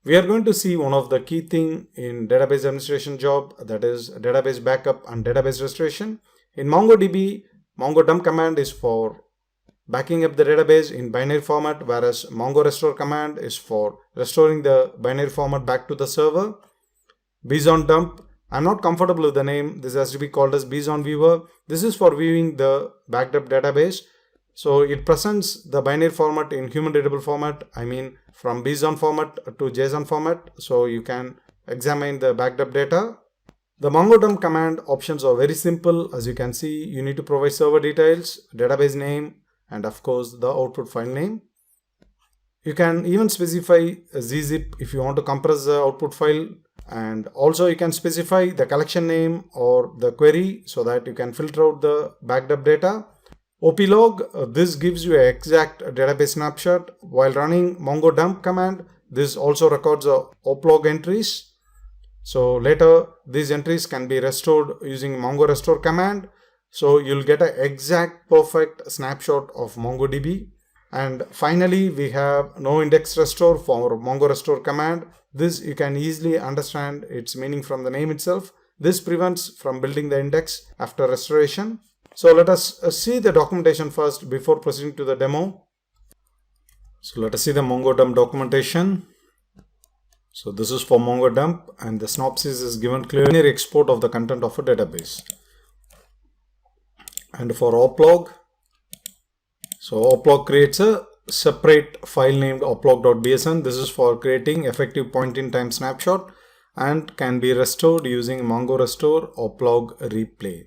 We are going to see one of the key thing in database administration job, that is database backup and database restoration. In MongoDB, Mongo dump command is for backing up the database in binary format, whereas Mongo restore command is for restoring the binary format back to the server. Bison dump, I'm not comfortable with the name. This has to be called as Bison viewer. This is for viewing the backed up database. So it presents the binary format in human readable format. I mean from Bison format to JSON format. So you can examine the backed up data. The Mongo dump command options are very simple. As you can see, you need to provide server details, database name, and of course the output file name. You can even specify a gzip if you want to compress the output file, and also you can specify the collection name or the query so that you can filter out the backed up data. OPlog, this gives you an exact database snapshot. While running Mongo dump command, this also records the oplog entries. So later these entries can be restored using Mongo restore command. So you'll get an exact perfect snapshot of MongoDB. And finally, we have no index restore for Mongo restore command. This you can easily understand its meaning from the name itself. This prevents from building the index after restoration. So let us see the documentation first before proceeding to the demo. So let us see the Mongo dump documentation. So this is for Mongo dump, and the synopsis is given clearly export of the content of a database. And for oplog, so oplog creates a separate file named oplog.bsn. This is for creating effective point-in-time snapshot and can be restored using Mongo restore oplog replay.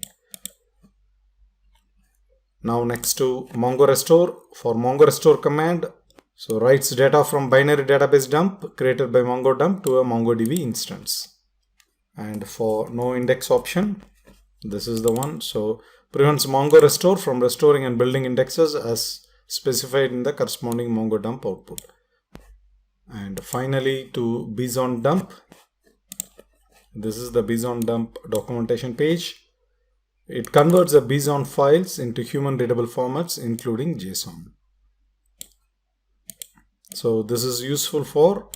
Now next to Mongo restore, for Mongo restore command, so writes data from binary database dump created by Mongo dump to a MongoDB instance. And for no index option, this is the one. So prevents Mongo restore from restoring and building indexes as specified in the corresponding Mongo dump output. And finally to Bison dump, this is the Bison dump documentation page. It converts the Bison files into human readable formats including JSON. So this is useful for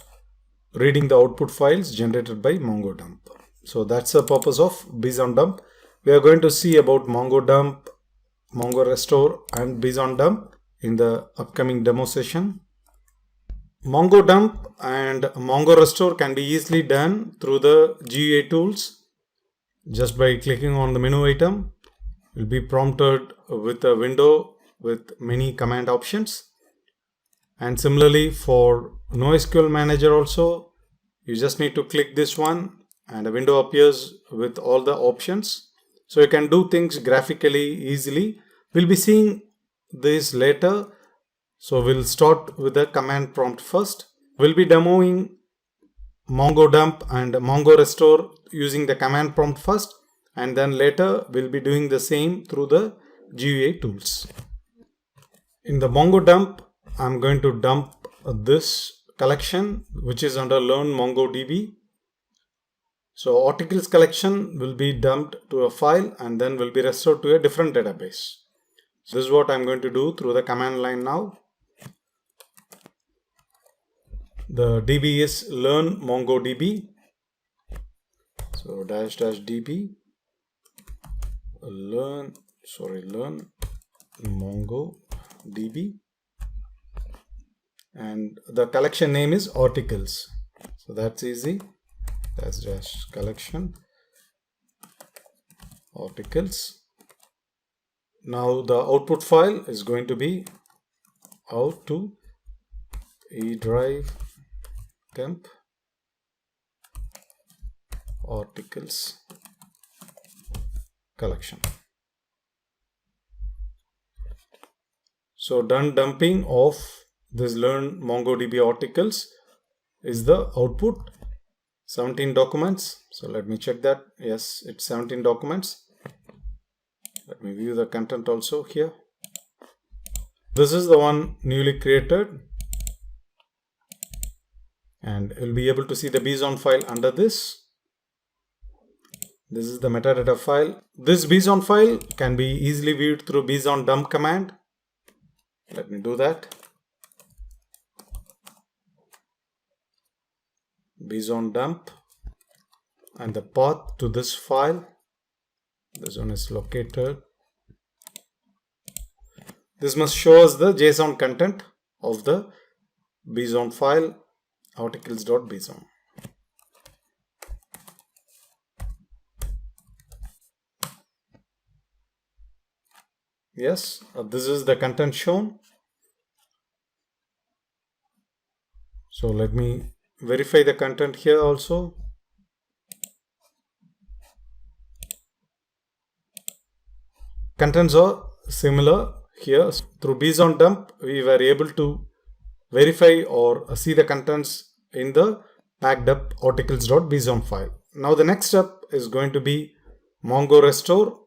reading the output files generated by Mongo dump. So that's the purpose of Bison dump. We are going to see about Mongo dump, Mongo restore and Bison dump in the upcoming demo session. Mongo dump and Mongo restore can be easily done through the GUI tools. Just by clicking on the menu item, you'll be prompted with a window with many command options. And similarly for NoSQL Manager also, you just need to click this one and a window appears with all the options. So you can do things graphically easily. We'll be seeing this later. So we'll start with the command prompt first. We'll be demoing Mongo dump and Mongo restore using the command prompt first, and then later we'll be doing the same through the GUI tools. In the Mongo dump, I'm going to dump this collection which is under Learn MongoDB. So articles collection will be dumped to a file and then will be restored to a different database. So this is what I'm going to do through the command line now. The DB is Learn MongoDB. So --db learn MongoDB, and the collection name is articles. So that's easy. That's just collection articles. Now the output file is going to be out to E drive temp articles collection. So done dumping of this Learn MongoDB articles is the output. 17 documents. So let me check that. Yes, it's 17 documents. Let me view the content also here. This is the one newly created, and you'll be able to see the Bison file under this. This is the metadata file. This Bison file can be easily viewed through Bison dump command. Let me do that. bson dump, and the path to this file. This one is located. This must show us the JSON content of the bson file, articles.bson. Yes, this is the content shown. So let me verify the content here also. Contents are similar here. Through bson dump, we were able to verify or see the contents in the packed up articles.bson file. Now the next step is going to be Mongo restore.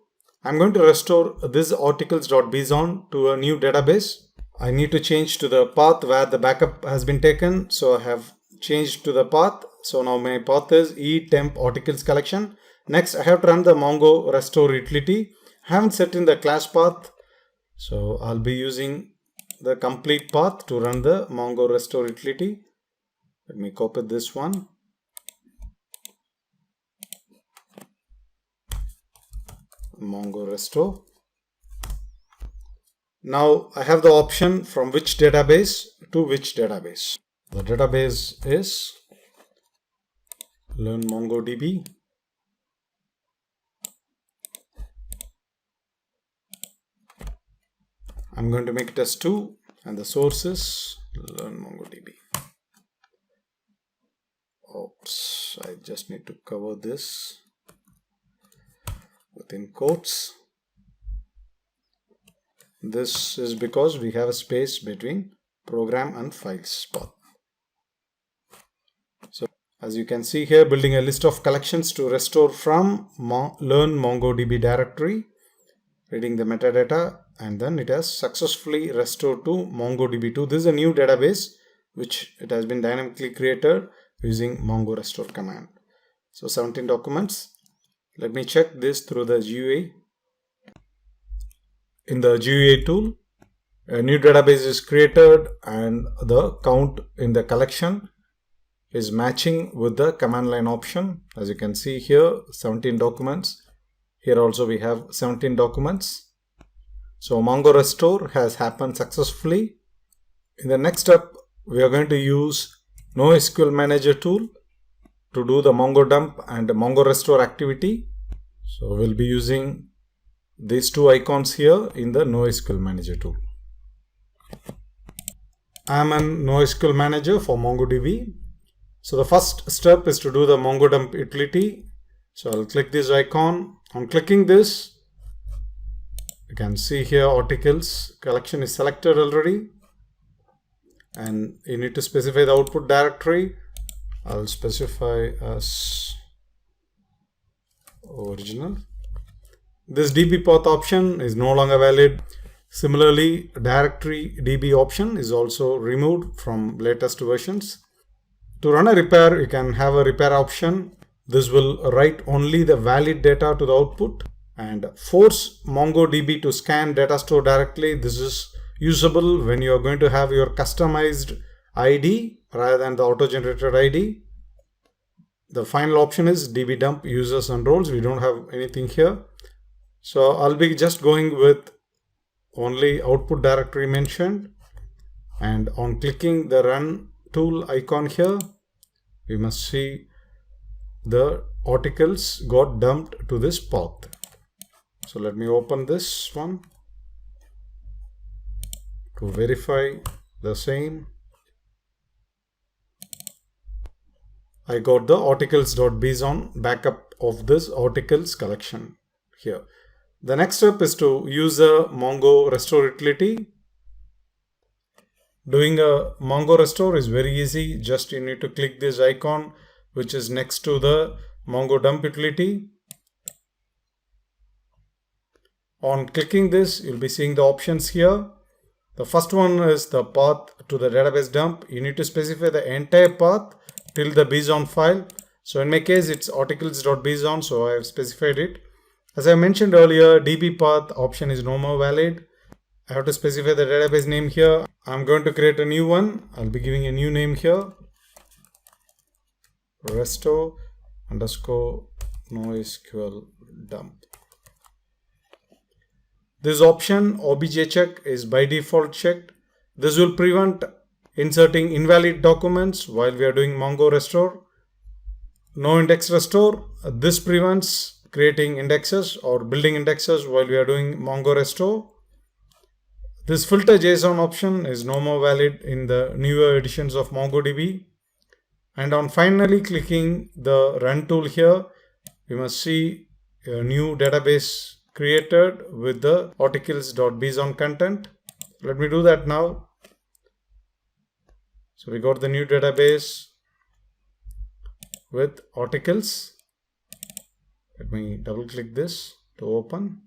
I'm going to restore this articles.bson to a new database. I need to change to the path where the backup has been taken. So I have changed to the path. So now my path is etemp articles collection. Next, I have to run the Mongo restore utility. I haven't set in the class path. So I'll be using the complete path to run the Mongo restore utility. Let me copy this one. Mongo restore. Now I have the option from which database to which database. The database is Learn MongoDB. I'm going to make it as 2 and the source is Learn MongoDB. Oops, I just need to cover this within quotes. This is because we have a space between program and files path. So as you can see here, building a list of collections to restore from Learn MongoDB directory, reading the metadata, and then it has successfully restored to MongoDB2. This is a new database which it has been dynamically created using Mongo restore command. So 17 documents. Let me check this through the GUI. In the GUI tool, a new database is created and the count in the collection is matching with the command line option. As you can see here, 17 documents. Here also we have 17 documents. So Mongo restore has happened successfully. In the next step, we are going to use NoSQL Manager tool to do the Mongo dump and Mongo restore activity. So we'll be using these two icons here in the NoSQL Manager tool. I'm an NoSQL Manager for MongoDB. So the first step is to do the Mongo dump utility. So I'll click this icon. On clicking this, you can see here articles collection is selected already. And you need to specify the output directory. I'll specify as original. This DB path option is no longer valid. Similarly, directory DB option is also removed from latest versions. To run a repair, you can have a repair option. This will write only the valid data to the output and force MongoDB to scan data store directly. This is usable when you are going to have your customized ID rather than the auto-generated ID. The final option is DB dump users and roles. We don't have anything here. So I'll be just going with only output directory mentioned. And on clicking the run tool icon here, we must see the articles got dumped to this path. So let me open this one to verify the same. I got the articles.bson backup of this articles collection here. The next step is to use a Mongo restore utility. Doing a Mongo restore is very easy. Just you need to click this icon which is next to the Mongo dump utility. On clicking this, you'll be seeing the options here. The first one is the path to the database dump. You need to specify the entire path till the bson file. So in my case, it's articles.bson, so I have specified it. As I mentioned earlier, DB path option is no more valid. I have to specify the database name here. I'm going to create a new one. I'll be giving a new name here. restore underscore NoSQL dump. This option obj check is by default checked. This will prevent inserting invalid documents while we are doing Mongo restore. No index restore. This prevents creating indexes or building indexes while we are doing Mongo restore. This filter JSON option is no more valid in the newer editions of MongoDB. And on finally clicking the run tool here, we must see a new database created with the articles.bson content. Let me do that now. So we got the new database with articles. Let me double click this to open.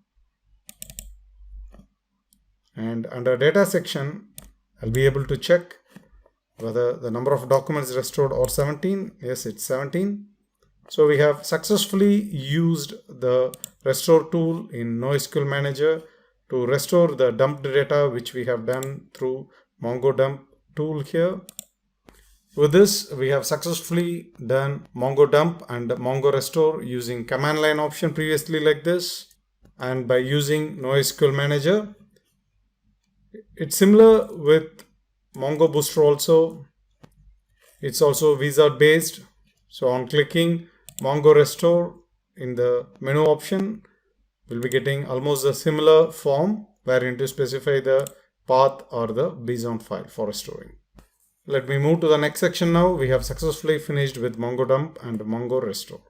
And under data section, I'll be able to check whether the number of documents restored are 17. Yes, it's 17. So we have successfully used the restore tool in NoSQL Manager to restore the dumped data which we have done through Mongo dump tool here. With this, we have successfully done Mongo dump and Mongo restore using command line option previously like this, and by using NoSQL Manager. It's similar with Mongo Booster also. It's also wizard based. So on clicking Mongo restore in the menu option, we'll be getting almost a similar form wherein to specify the path or the BSON file for restoring. Let me move to the next section now. We have successfully finished with Mongo dump and Mongo restore.